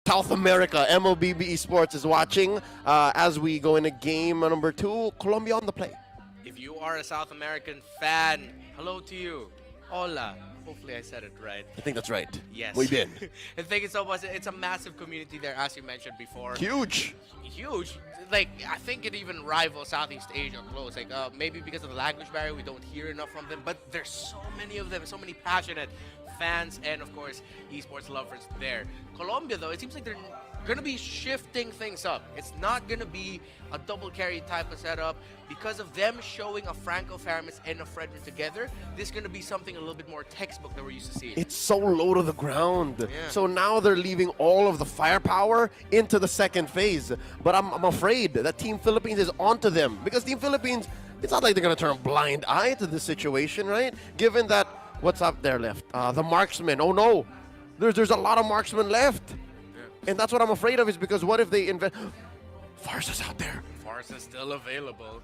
South America. MLBB Esports is watching as we go into game number 2. Colombia on the play. If you are a South American fan, hello to you. Hola. Hopefully I said it right. I think that's right. Yes. We've been. And thank you so much. It's a massive community there, as you mentioned before. Huge. Huge. Like, I think it even rivals Southeast Asia close. Like, maybe because of the language barrier, we don't hear enough from them. But there's so many of them, so many passionate fans and, of course, esports lovers there. Colombia, though, it seems like they're going to be shifting things up. It's not going to be a double carry type of setup. Because of them showing a Franco Faramis and a Frederick together, this is going to be something a little bit more textbook that we're used to seeing. It's so low to the ground. Yeah. So now they're leaving all of the firepower into the second phase. But I'm afraid that Team Philippines is onto them. Because Team Philippines, it's not like they're going to turn a blind eye to this situation, right? Given that, what's up there left? The marksman. Oh no, there's a lot of marksmen left. Yeah. And that's what I'm afraid of, is because what if they invest... Farsa's out there. Farsa's still available.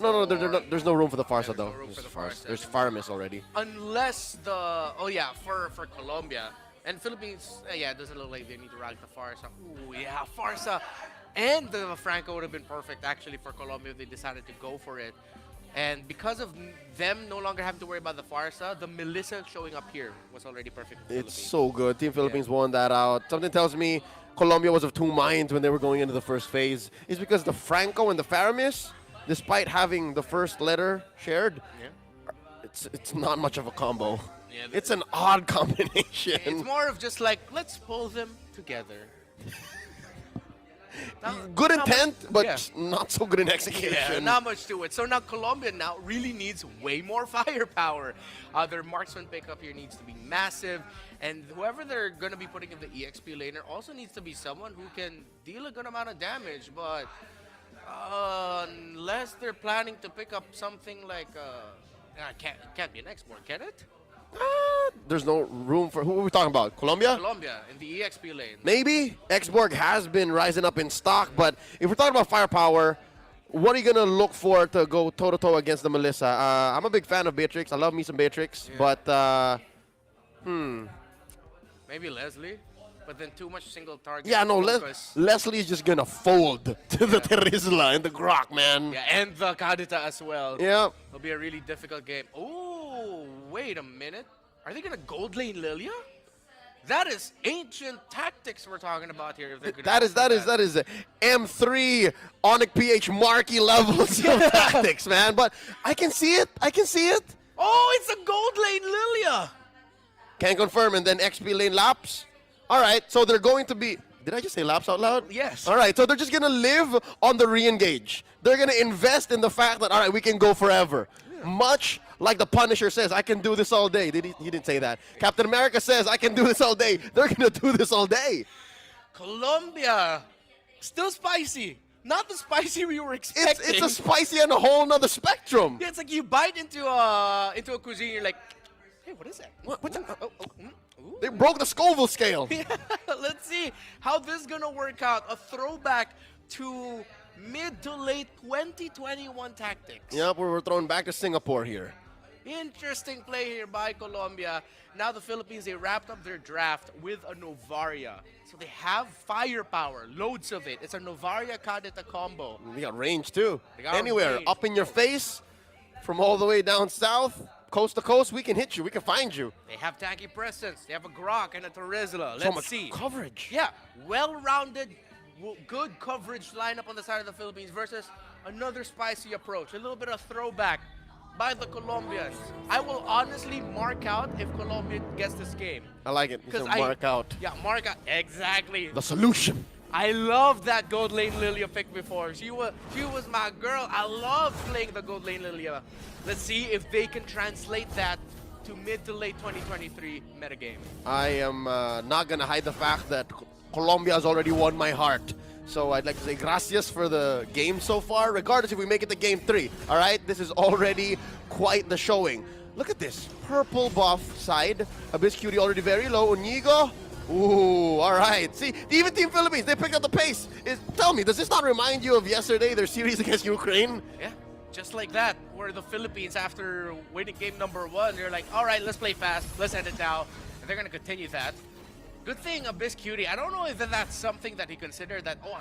No, there's no room for the Farsa, though. No room for the Farsa. There's Faramis already. Unless the... Oh, yeah, for Colombia. And Philippines, yeah, it doesn't look like they need to rank the Farsa. Ooh, yeah, Farsa. And the Franco would have been perfect, actually, for Colombia if they decided to go for it. And because of them no longer having to worry about the Farsa, the Melissa showing up here was already perfect for It's Philippines. so good. Team Philippines won that out. Something tells me Colombia was of two minds when they were going into the first phase. It's because the Franco and the Faramis, despite having the first letter shared, it's not much of a combo. Yeah, it's an odd combination. It's more of just like, let's pull them together. Good intent, but yeah. not so good in execution. Yeah, not much to it. So now Colombia now really needs way more firepower. Their marksman pickup here needs to be massive. And whoever they're going to be putting in the EXP laner also needs to be someone who can deal a good amount of damage. But unless they're planning to pick up something like... can't be an export, can it? There's no room for... Who are we talking about? Colombia? Colombia in the EXP lane. Maybe. Xborg has been rising up in stock, but if we're talking about firepower, what are you going to look for to go toe-to-toe against the Melissa? I'm a big fan of Beatrix. I love me some Beatrix, but... Maybe Leslie, but then too much single target. Yeah, no, Leslie's just going to fold to the Terizla and the Grok, man. Yeah, and the Kadita as well. Yeah. It'll be a really difficult game. Oh, wait a minute. Are they going to gold lane Lilia? That is ancient tactics we're talking about here. If that is M3 Onic PH Marky levels of tactics, man. But I can see it. Oh, it's a gold lane Lilia. Can confirm, and then XP lane laps. All right, so they're going to be... Did I just say laps out loud? Yes. All right, so they're just going to live on the re-engage. They're going to invest in the fact that, all right, we can go forever. Yeah. Much like the Punisher says, I can do this all day. He didn't say that. Captain America says, I can do this all day. They're going to do this all day. Colombia, still spicy. Not the spicy we were expecting. It's a spicy on a whole nother spectrum. Yeah, it's like you bite into a cuisine, you're like, hey, what is that? What's that? They broke the Scoville scale. Yeah, let's see how this is going to work out. A throwback to mid to late 2021 tactics. Yep, we're throwing back to Singapore here. Interesting play here by Colombia. Now the Philippines, they wrapped up their draft with a Novaria. So they have firepower, loads of it. It's a Novaria Kadita combo. They got range too. Anywhere, range. Up in your face, from all the way down south. Coast to coast, we can hit you. We can find you. They have tanky presence. They have a Grok and a Terizla. So much see. coverage. Yeah, well-rounded, good coverage lineup on the side of the Philippines versus another spicy approach. A little bit of throwback by the Colombians. I will honestly mark out if Colombia gets this game. I like it. Because mark out. Yeah, mark out. Exactly. The solution. I love that gold lane Lilia pick before. She was my girl. I love playing the gold lane Lilia. Let's see if they can translate that to mid to late 2023 metagame. I am not going to hide the fact that Colombia has already won my heart. So I'd like to say gracias for the game so far, regardless if we make it to game 3. All right, this is already quite the showing. Look at this. Purple buff side. Abyss Cutie already very low. Unigo. Ooh, all right. See, even Team Philippines, they picked up the pace. Tell me, does this not remind you of yesterday, their series against Ukraine? Yeah, just like that, where the Philippines, after winning game number 1, they're like, all right, let's play fast. Let's end it now. And they're going to continue that. Good thing Abyss Cutie. I don't know if that's something that he considered that, oh,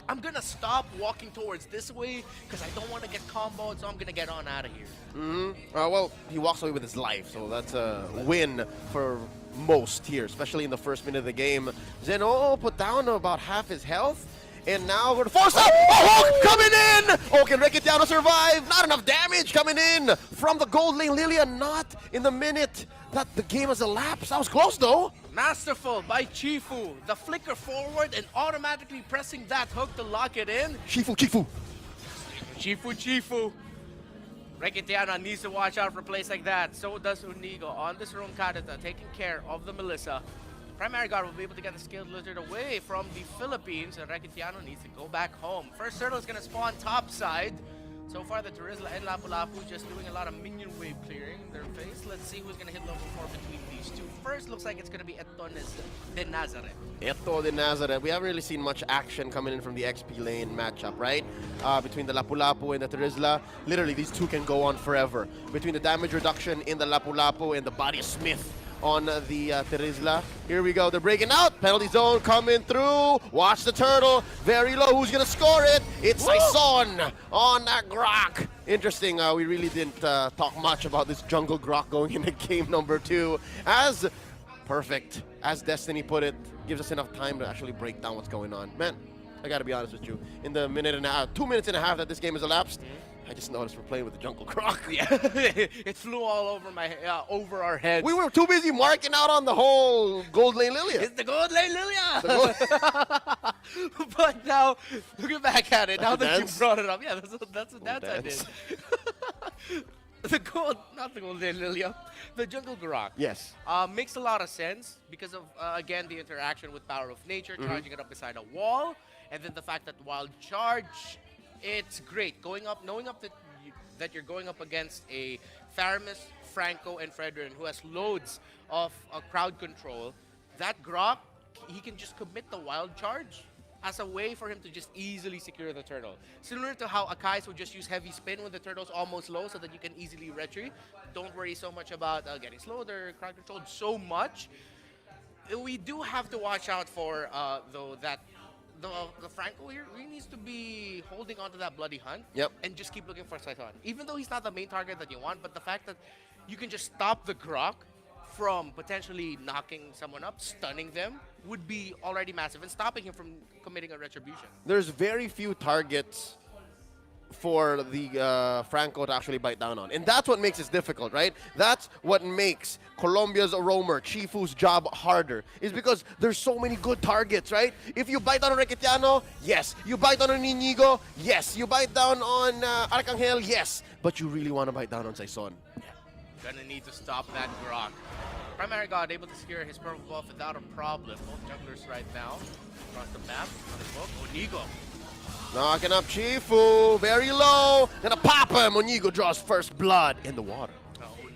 I'm gonna stop walking towards this way because I don't want to get comboed, so I'm gonna get on out of here. Well, he walks away with his life, so that's a win for most here, especially in the first minute of the game. Zeno put down about half his health, and now we're forced out. Oh, coming in! Oh, can Reketiano survive? Not enough damage coming in from the gold lane. Lilia not in the minute that the game has elapsed. That was close, though. Masterful by Chifu. The flicker forward and automatically pressing that hook to lock it in. Chifu. Chifu. Reketiano needs to watch out for plays like that. So does Unigo on this room Kadita, taking care of the Melissa. Primary Guard will be able to get the Skilled Lizard away from the Philippines, and Reketiano needs to go back home. First turtle is going to spawn top side. So far, the Terizla and Lapu-Lapu just doing a lot of minion wave clearing in their face. Let's see who's going to hit level 4 between these two. First, looks like it's going to be Eto de Nazareth. Eto de Nazareth. We haven't really seen much action coming in from the XP lane matchup, right? Between the Lapu-Lapu and the Terizla. Literally, these two can go on forever. Between the damage reduction in the Lapu-Lapu and the Body Smith on the Terizla. Here we go. They're breaking out. Penalty zone coming through. Watch the turtle. Very low. Who's going to score it? It's Saison on that Grok. Interesting. We really didn't talk much about this jungle Grok going into game number 2. As perfect, as Destiny put it, gives us enough time to actually break down what's going on. Man, I got to be honest with you. In the 2 minutes and a half that this game has elapsed, I just noticed we're playing with the jungle Grok. Yeah, it flew all over over our heads. We were too busy marking out on the whole gold lane Lilia. It's the gold lane Lilia! But now, looking back at it, now that you brought it up, yeah, that's a dance I did. Not the gold lane Lilia, the jungle Grok. Yes. Makes a lot of sense because of, again, the interaction with Power of Nature, charging it up beside a wall, and then the fact that Wild Charge, it's great knowing that you're going up against a Tharamis, Franco, and Fredrin who has loads of crowd control. That Grok, he can just commit the Wild Charge as a way for him to just easily secure the turtle. Similar to how Akais would just use Heavy Spin when the turtle's almost low so that you can easily retreat. Don't worry so much about getting slowed or crowd controlled so much. We do have to watch out for, though, that the Franco here really needs to be holding on to that bloody hunt and just keep looking for Saison. Even though he's not the main target that you want, but the fact that you can just stop the Grok from potentially knocking someone up, stunning them, would be already massive, and stopping him from committing a retribution. There's very few targets for the Franco to actually bite down on. And that's what makes it difficult, right? That's what makes Colombia's roamer, Chifu's job harder, is because there's so many good targets, right? If you bite down on Reketiano, yes. You bite down on Inigo, yes. You bite down on Arcangel, yes. But you really want to bite down on Saison. Yeah. Gonna need to stop that Grok. Primary God able to secure his purple buff without a problem. Both jugglers right now. Across the map, on the book, Onigo. Knocking up Chifu, very low. Gonna pop him. Onigo draws first blood in the water.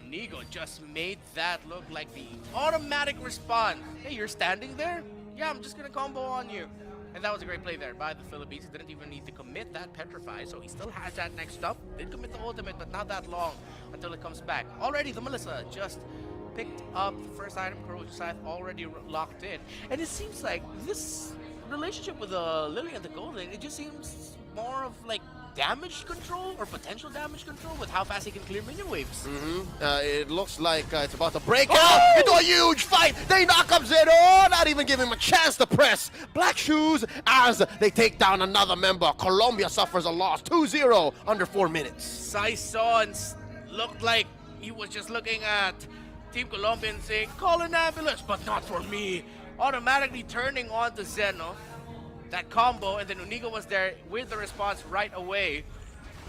Onigo just made that look like the automatic response. Hey, you're standing there? Yeah, I'm just gonna combo on you. And that was a great play there by the Philippines. He didn't even need to commit that Petrify, so he still has that next up. Did commit the ultimate, but not that long until it comes back. Already, the Melissa just picked up the first item. Corrosion Scythe already locked in. And it seems like this relationship with Lily and the Golden, it just seems more of like damage control or potential damage control with how fast he can clear minion waves. It looks like it's about to break out into a huge fight. They knock up Zero, not even giving him a chance to press. Black Shoes as they take down another member. Colombia suffers a loss, 2-0 under 4 minutes. Saison looked like he was just looking at Team Colombia and saying, call an ambulance, but not for me. Automatically turning on to Zeno. That combo, and then Unigo was there with the response right away.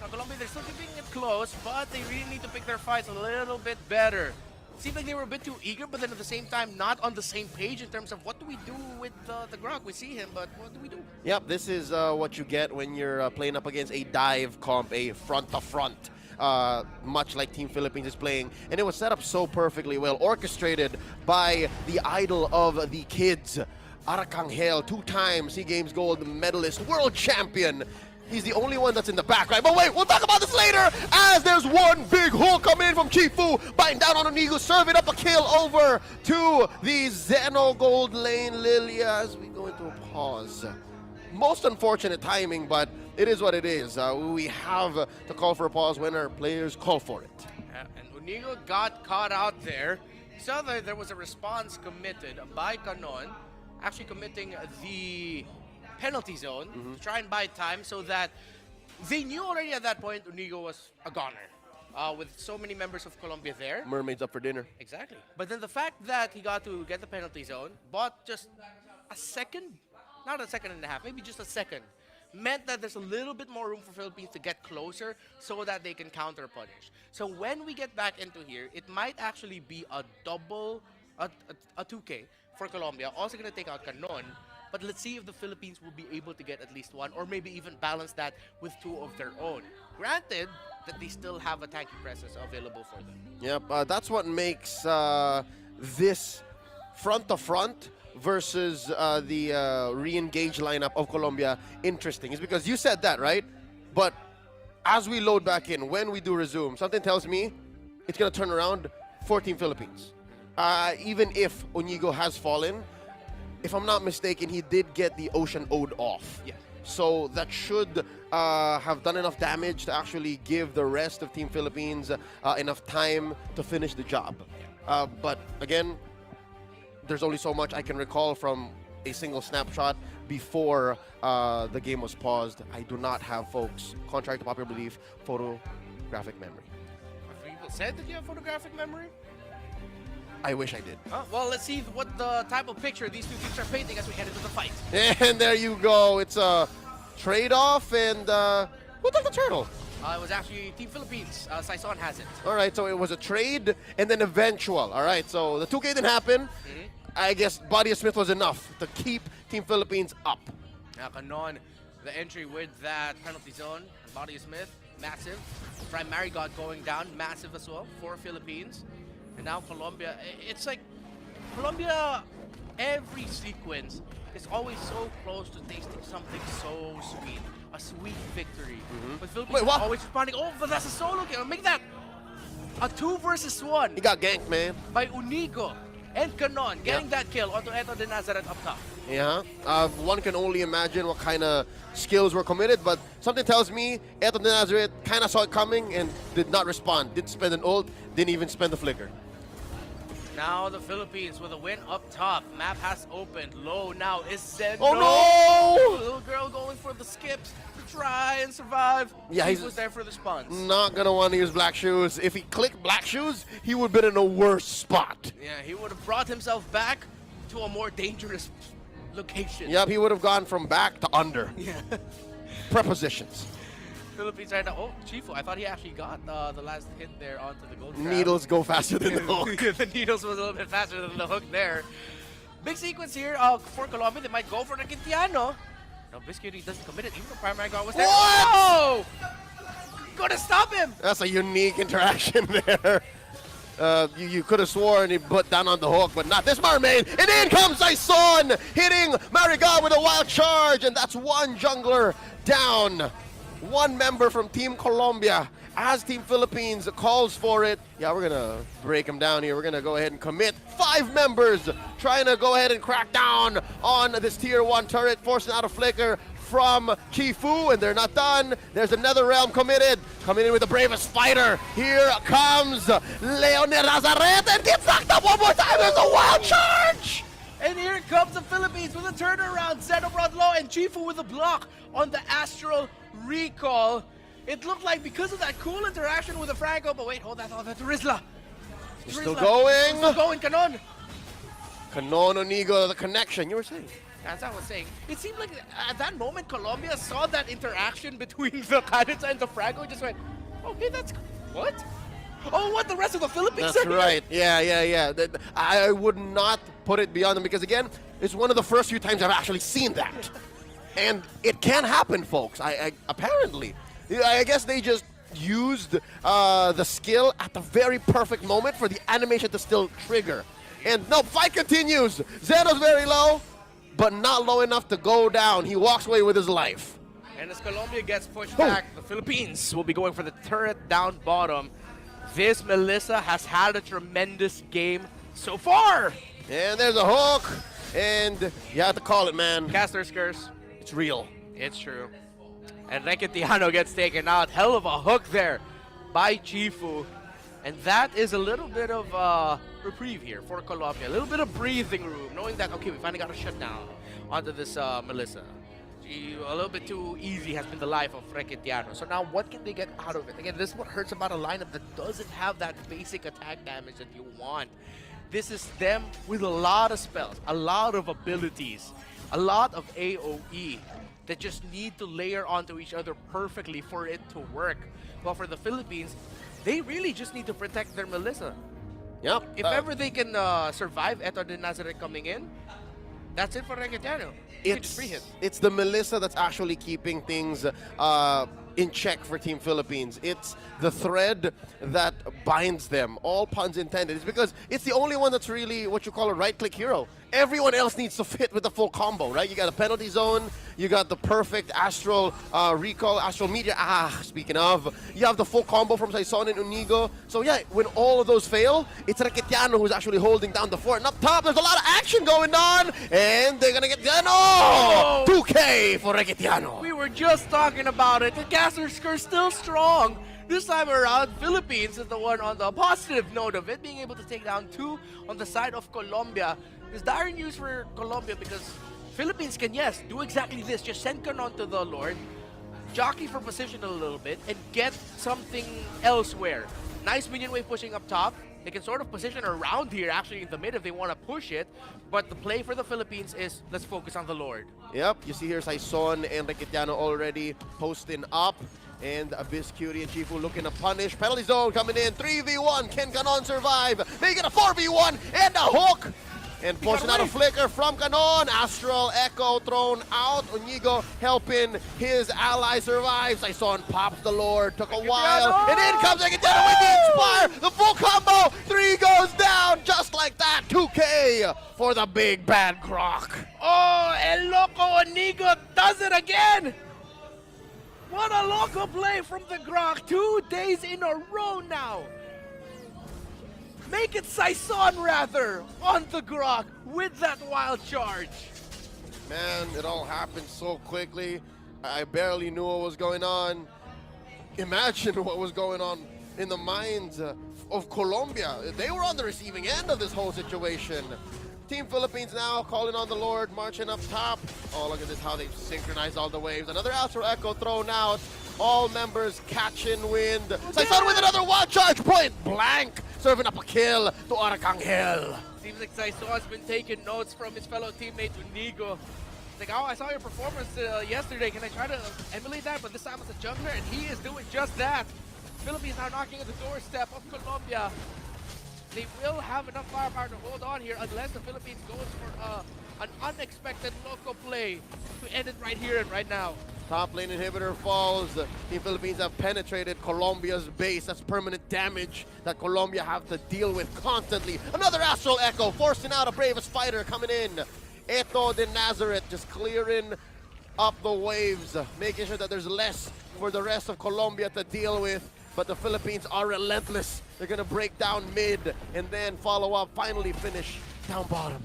Now Colombia, they're still keeping it close, but they really need to pick their fights a little bit better. Seems like they were a bit too eager, but then at the same time, not on the same page in terms of what do we do with the Grok. We see him, but what do we do? Yep, this is what you get when you're playing up against a dive comp, a front-to-front. Much like Team Philippines is playing, and it was set up so perfectly well, orchestrated by the idol of the kids, Arcangel, 2-time SEA Games gold medalist, world champion. he's the only one that's in the back, right? But wait, we'll talk about this later as there's one big hole coming in from Chifu, biting down on Onigo, serving up a kill over to the Zeno Gold Lane Lilia as we go into a pause. Most unfortunate timing, but it is what it is. We have to call for a pause when our players call for it. And Onigo got caught out there. So there was a response committed by Canon, actually committing the penalty zone to try and buy time so that they knew already at that point Onigo was a goner. With so many members of Colombia there. Mermaids up for dinner. Exactly. But then the fact that he got to get the penalty zone, bought just a second, not a second and a half, maybe just a second, meant that there's a little bit more room for Philippines to get closer so that they can counter punish. So when we get back into here, it might actually be a double, a 2K for Colombia. Also going to take out Canon. But let's see if the Philippines will be able to get at least one or maybe even balance that with two of their own. Granted that they still have a tanky presence available for them. Yep, that's what makes this front-to-front versus the re-engaged lineup of Colombia interesting. Is because you said that, right? But as we load back in, when we do resume, something tells me it's going to turn around for Team Philippines. Even if Onigo has fallen, if I'm not mistaken, he did get the Ocean Ode off. Yeah. So that should have done enough damage to actually give the rest of Team Philippines enough time to finish the job. But again, there's only so much I can recall from a single snapshot before the game was paused. I do not have, folks, contrary to popular belief, photographic memory. People said that you have photographic memory? I wish I did. Well, let's see what the type of picture these two teams are painting as we head into the fight. And there you go. It's a trade-off, and who took the turtle? It was actually Team Philippines. Saison has it. All right, so it was a trade and then eventual. All right, so the 2K didn't happen. I guess Body of Smith was enough to keep Team Philippines up. Now, Canon, the entry with that penalty zone. Body of Smith, massive. Primary God going down, massive as well for Philippines. And now Colombia, it's like Colombia, every sequence is always so close to tasting something so sweet. A sweet victory. But Philippines are always responding, oh, but that's a solo kill. Make that a 2 versus 1. He got ganked, man. By Onigo and Canon, getting that kill onto Eto de Nazareth up top. Yeah, one can only imagine what kind of skills were committed, but something tells me Eto de Nazareth kind of saw it coming and did not respond. Didn't spend an ult, didn't even spend the flicker. Now the Philippines with a win up top. Map has opened. Low now is Zeno. Oh no! Little girl going for the skips to try and survive. Yeah, he he's was there for the spawns. Not gonna want to use Black Shoes. If he clicked Black Shoes, he would have been in a worse spot. Yeah, he would have brought himself back to a more dangerous location. Yep, he would have gone from back to under. Yeah. Prepositions. Philippines right now. Oh, Chifu, I thought he actually got the last hit there onto the gold crab. Needles go faster than the hook. The needles was a little bit faster than the hook there. Big sequence here for Colombia. They might go for the Quintiano. No, Biscuity doesn't commit it. Even the primary guard was there. What? Oh! Gonna stop him! That's a unique interaction there. You could have sworn he put down on the hook, but not this mermaid. And in comes Saison, hitting Marigal with a wild charge, and that's one jungler down. One member from Team Colombia as Team Philippines calls for it. Yeah, we're gonna break him down here. We're gonna go ahead and commit 5 members trying to go ahead and crack down on this tier 1 turret, forcing out a flicker from Chifu, and they're not done. There's another realm committed, coming in with the bravest fighter. Here comes Leonel Nazaret and gets knocked up one more time. There's a wild charge. And here comes the Philippines with a turnaround. Zeno brought low and Chifu with a block on the Astral recall. It looked like because of that cool interaction with the Franco, but wait, hold that thought to Rizla. Still going. Still going, Canon. Canon Onigo, the connection. You were saying. As I was saying, it seemed like at that moment Colombia saw that interaction between the Kanita and the Franco, just went, okay, that's what? Oh, what? The rest of the Philippines? That's right. Yeah. I would not put it beyond them because, again, it's one of the first few times I've actually seen that. And it can happen, folks. Apparently. I guess they just used the skill at the very perfect moment for the animation to still trigger. And no, fight continues. Zeno's very low, but not low enough to go down. He walks away with his life. And as Colombia gets pushed back, the Philippines will be going for the turret down bottom. This Melissa has had a tremendous game so far. And there's a hook. And you have to call it, man. Caster's curse. It's real. It's true. And Reketiano gets taken out. Hell of a hook there by Chifu. And that is a little bit of reprieve here for Colombia. A little bit of breathing room, knowing that, okay, we finally got a shutdown onto this Melissa. A little bit too easy has been the life of Reketiano. So now what can they get out of it? Again, this is what hurts about a lineup that doesn't have that basic attack damage that you want. This is them with a lot of spells, a lot of abilities, a lot of AoE that just need to layer onto each other perfectly for it to work. Well, for the Philippines, they really just need to protect their Melissa. Yep. If ever they can survive Eto de Nazareth coming in, that's it for Reketiano. It's the Melissa that's actually keeping things in check for Team Philippines. It's the thread that binds them, all puns intended. It's because it's the only one that's really what you call a right-click hero. Everyone else needs to fit with the full combo, right? You got a penalty zone, you got the perfect astral recall, astral meteor. Speaking of, you have the full combo from Saison and Unigo. So yeah, when all of those fail, it's Reketiano who's actually holding down the fort. And up top, there's a lot of action going on, and they're gonna get Oh! 2K for Reketiano. We were just talking about it. The Caster's curse still strong. This time around, Philippines is the one on the positive note of it, being able to take down 2 on the side of Colombia. It's dire news for Colombia because Philippines can, yes, do exactly this. Just send Canon to the Lord, jockey for position a little bit, and get something elsewhere. Nice minion wave pushing up top. They can sort of position around here, actually in the mid if they want to push it. But the play for the Philippines is, let's focus on the Lord. Yep, you see here Saison and Reketiano already posting up. And Abyss, Cutie, and Chifu looking to punish. Penalty zone coming in. 3v1. Can Canon survive? They get a 4v1 and a hook. And forcing out a flicker from Canon. Astral Echo thrown out. Unigo helping his ally survive. Saison pops the Lord. Took a while. And in comes Reketiano with the Inspire. The full combo. 3 goes down just like that. 2K for the big bad Grok. Oh, El Loco Unigo does it again. What a local play from the Grok. 2 days in a row now. Make it Saison rather on the Grok with that wild charge. Man, it all happened so quickly. I barely knew what was going on. Imagine what was going on in the minds of Colombia. They were on the receiving end of this whole situation. Team Philippines now calling on the Lord, marching up top. Oh, look at this, how they've synchronized all the waves. Another Astral Echo thrown out. All members catching wind. Saison with another wild charge, point blank. Serving up a kill to Arcangel. Seems like Saison's been taking notes from his fellow teammate Unigo. It's like, oh, I saw your performance yesterday. Can I try to emulate that? But this time as a jungler, and he is doing just that. Philippines now knocking at the doorstep of Colombia. They will have enough firepower to hold on here unless the Philippines goes for an unexpected local play to end it right here and right now. Top lane inhibitor falls. Team Philippines have penetrated Colombia's base. That's permanent damage that Colombia have to deal with constantly. Another Astral Echo forcing out a bravest fighter coming in. Eto de Nazareth just clearing up the waves, making sure that there's less for the rest of Colombia to deal with. But the Philippines are relentless. They're going to break down mid and then follow up, finally finish down bottom.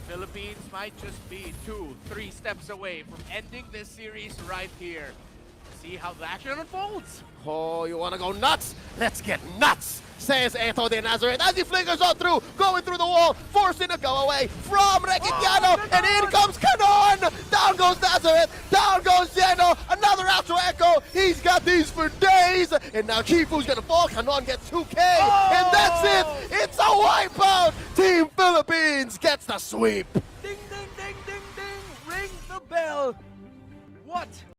Philippines might just be 2-3 steps away from ending this series right here. See how the action unfolds. Oh, you want to go nuts? Let's get nuts, says Eto de Nazareth as he flickers on through, going through the wall, forcing a go away from Reketiano, and in comes Canon! Down goes Nazareth, down goes Zeno, another Astral Echo, he's got these for days, and now Chifu's gonna fall, Canon gets 2K, and that's it! It's a wipeout! Team Philippines gets the sweep! Ding, ding, ding, ding, ding, ring the bell. What